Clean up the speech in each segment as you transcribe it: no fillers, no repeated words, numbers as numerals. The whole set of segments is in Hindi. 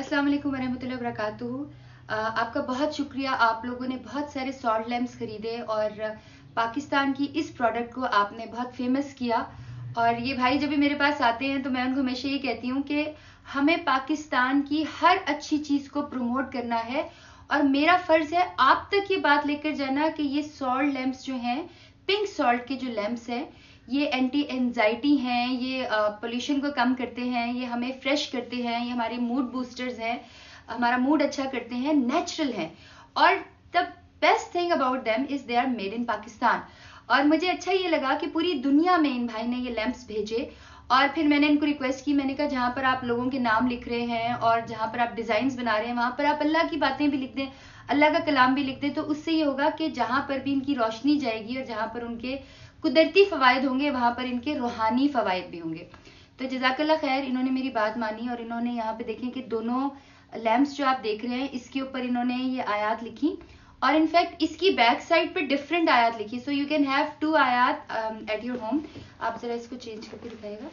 अस्सलाम वालेकुम वरहमतुल्लाहि वबरकातुहू। आपका बहुत शुक्रिया, आप लोगों ने बहुत सारे सॉल्ट लैम्प्स खरीदे और पाकिस्तान की इस प्रोडक्ट को आपने बहुत फेमस किया। और ये भाई जब भी मेरे पास आते हैं तो मैं उनको हमेशा ये कहती हूँ कि हमें पाकिस्तान की हर अच्छी चीज़ को प्रमोट करना है और मेरा फ़र्ज़ है आप तक ये बात लेकर जाना कि ये सॉल्ट लैम्प्स जो हैं, पिंक सॉल्ट के जो लैम्प्स हैं, ये एंटी एंजाइटी हैं, ये पोल्यूशन को कम करते हैं, ये हमें फ्रेश करते हैं, ये हमारे मूड बूस्टर्स हैं, हमारा मूड अच्छा करते हैं, नेचुरल हैं। और the best thing about them is they are made in Pakistan. और मुझे अच्छा ये लगा कि पूरी दुनिया में इन भाई ने ये लैम्प्स भेजे और फिर मैंने इनको रिक्वेस्ट की, मैंने कहा जहाँ पर आप लोगों के नाम लिख रहे हैं और जहाँ पर आप डिजाइन बना रहे हैं वहां पर आप अल्लाह की बातें भी लिख दें, अल्लाह का कलाम भी लिख दें, तो उससे ये होगा कि जहां पर भी इनकी रोशनी जाएगी और जहां पर उनके कुदरती फवायद होंगे वहां पर इनके रूहानी फवायद भी होंगे। तो जज़ाकल्लाह खैर, इन्होंने मेरी बात मानी और इन्होंने यहाँ पे देखें कि दोनों लैम्प्स जो आप देख रहे हैं इसके ऊपर इन्होंने ये आयात लिखी और इनफैक्ट इसकी बैक साइड पे डिफरेंट आयात लिखी। सो यू कैन हैव 2 आयात एट योर होम। आप जरा इसको चेंज करके दिखाएगा।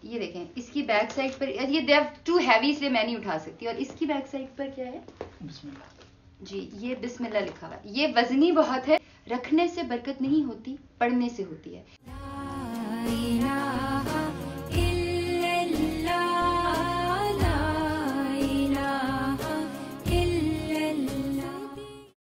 ये देखें इसकी बैक साइड पर, ये दे आर टू हैवी इसलिए मैं नहीं उठा सकती। और इसकी बैक साइड पर क्या है? बिस्मिल्लाह जी, ये बिस्मिल्लाह लिखा हुआ है। ये वजनी बहुत है, रखने से बरकत नहीं होती, पढ़ने से होती है।